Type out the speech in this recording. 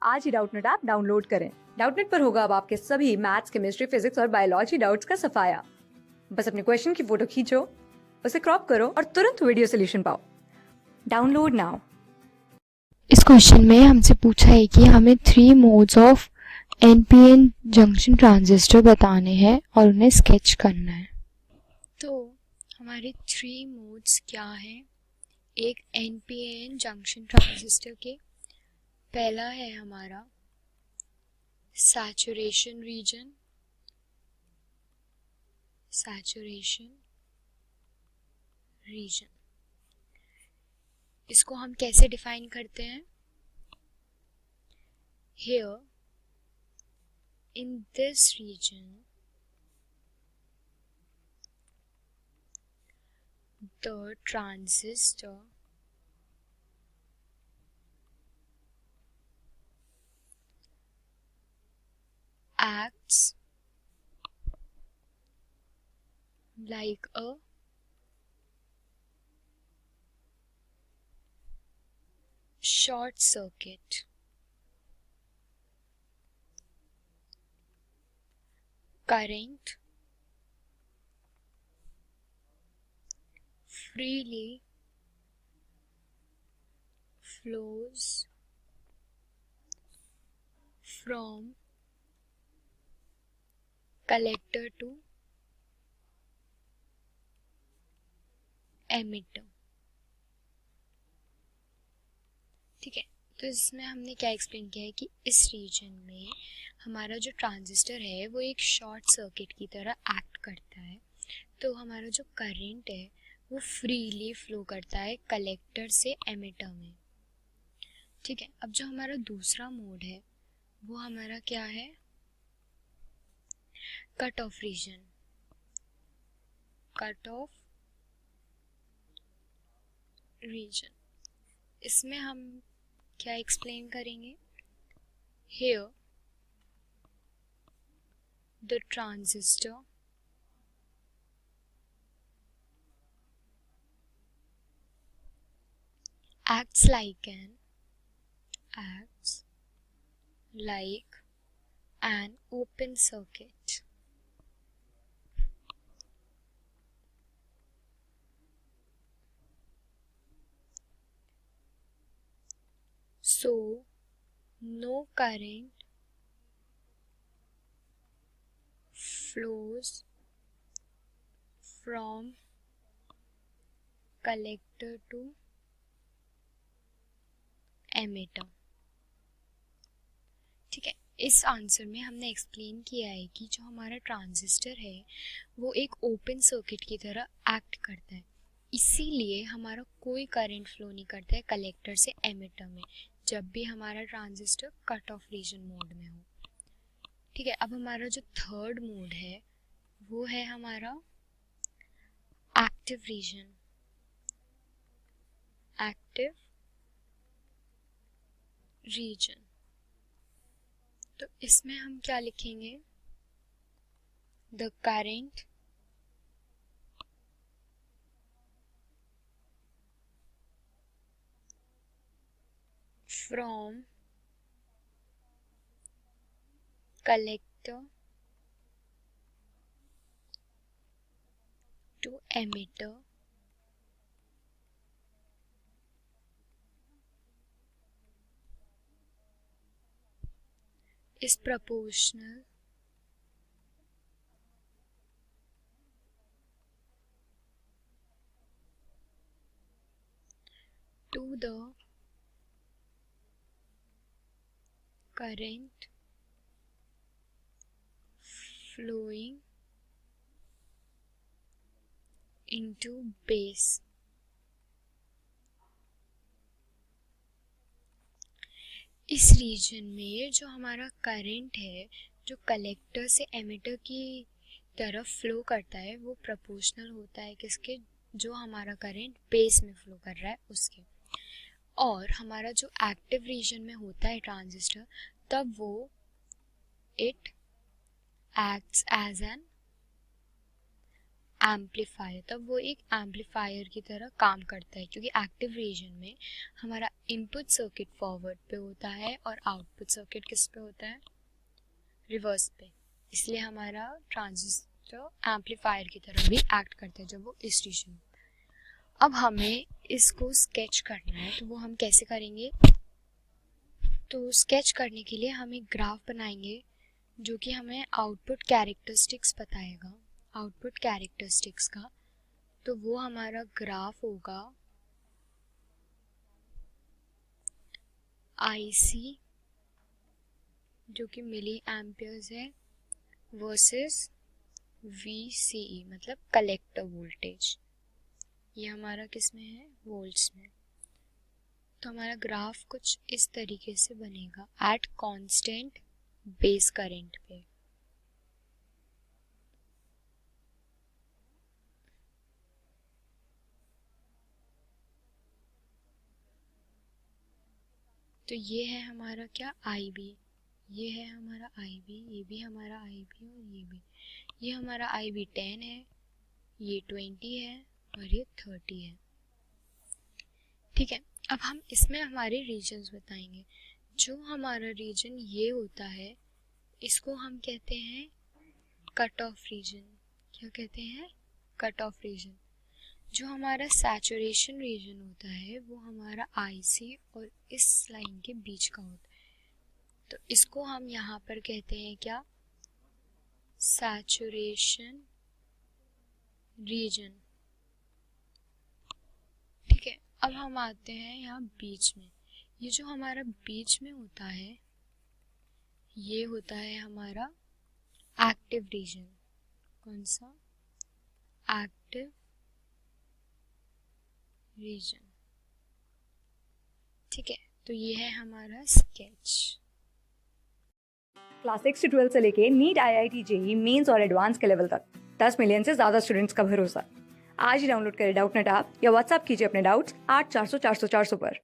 आज ही Doubtnut app download करें। Doubtnut पर होगा अब आपके सभी मैथ्स, केमिस्ट्री, फिजिक्स और बायोलॉजी डाउट्स का सफाया। बस अपने क्वेश्चन की फोटो खींचो, उसे क्रॉप करो और तुरंत वीडियो सोल्यूशन पाओ। Download now. इस क्वेश्चन में हमसे पूछा है कि हमें 3 modes of NPN junction transistor बताने हैं और उन्हें स्केच करना है। तो हमारे 3 मोड्स क्या हैं एक एनपीएन जंक्शन ट्रांजिस्टर के? पहला है हमारा सैचुरेशन रीजन। इसको हम कैसे डिफाइन करते हैं? Here in this region the transistor acts like a short circuit. Current freely flows from collector to emitter. ठीक है, तो इसमें हमने क्या एक्सप्लेन किया है कि इस रीजन में हमारा जो ट्रांजिस्टर है वो एक शॉर्ट सर्किट की तरह एक्ट करता है। तो हमारा जो करंट है वो फ्रीली फ्लो करता है कलेक्टर से एमिटर में। ठीक है, अब जो हमारा दूसरा मोड है वो हमारा क्या है? Cut off region. इसमें हम क्या एक्सप्लेन करेंगे? Here the transistor acts like an open circuit. So no current flows from collector to emitter. ठीक है, इस आंसर में हमने एक्सप्लेन किया है कि जो हमारा ट्रांजिस्टर है वो एक ओपन सर्किट की तरह एक्ट करता है, इसीलिए हमारा कोई करंट फ्लो नहीं करता है कलेक्टर से एमिटर में जब भी हमारा transistor cut off region mode में हो। ठीक है, अब हमारा जो थर्ड मोड है वो है हमारा एक्टिव रीजन। तो इसमें हम क्या लिखेंगे? The current from collector to emitter is proportional to the current flowing into base। इस रीजन में जो हमारा करंट है जो कलेक्टर से एमिटर की तरफ फ्लो करता है वो प्रोपोर्शनल होता है किसके? जो हमारा करंट बेस में फ्लो कर रहा है उसके। और हमारा जो एक्टिव रीजन में होता है ट्रांजिस्टर तब वो it acts as an amplifier, तब वो एक एम्पलीफायर की तरह काम करता है, क्योंकि एक्टिव रीजन में हमारा इनपुट सर्किट फॉरवर्ड पे होता है और आउटपुट सर्किट किस पे होता है, रिवर्स पे। इसलिए हमारा ट्रांजिस्टर एम्पलीफायर की तरह भी एक्ट करता है जब वो इस रीजन। अब हमें इसको स्केच करना है, तो वो हम कैसे करेंगे? तो स्केच करने के लिए हम एक ग्राफ बनाएंगे जो कि हमें आउटपुट कैरेक्टरिस्टिक्स बताएगा, आउटपुट कैरेक्टरिस्टिक्स का। तो वो हमारा ग्राफ होगा IC जो कि मिली एम्पियर्स है वर्सेस VCE मतलब कलेक्टर वोल्टेज। ये हमारा किस में है, वोल्ट्स में। तो हमारा ग्राफ कुछ इस तरीके से बनेगा एट कांस्टेंट बेस करंट पे। तो ये है हमारा क्या, IB, ये है हमारा IB, ये भी हमारा IB और ये भी। ये हमारा IB 10 है, ये 20 है और ये 30 है। ठीक है, अब हम इसमें हमारे रीजन्स बताएंगे। जो हमारा रीजन ये होता है इसको हम कहते हैं कट ऑफ रीजन। क्या कहते हैं, कट ऑफ रीजन। जो हमारा सैचुरेशन रीजन होता है वो हमारा IC और इस लाइन के बीच का होता है। तो इसको हम यहाँ पर कहते हैं क्या, सैचुरेशन रीजन। ठीक है, अब हम आते हैं यहाँ बीच में। ये जो हमारा बीच में होता है ये होता है हमारा एक्टिव रीजन। कौन सा, एक्टिव रीजन। ठीक है, तो ये है हमारा स्केच। क्लास 6 से 12 से लेके नीट, IIT, JEE मेंस और एडवांस के लेवल तक 10 मिलियन से ज्यादा स्टूडेंट्स का भरोसा। आज ही डाउनलोड करें डाउटनेट ऐप या व्हाट्सएप कीजिए अपने डाउट्स 8400 400 400 पर।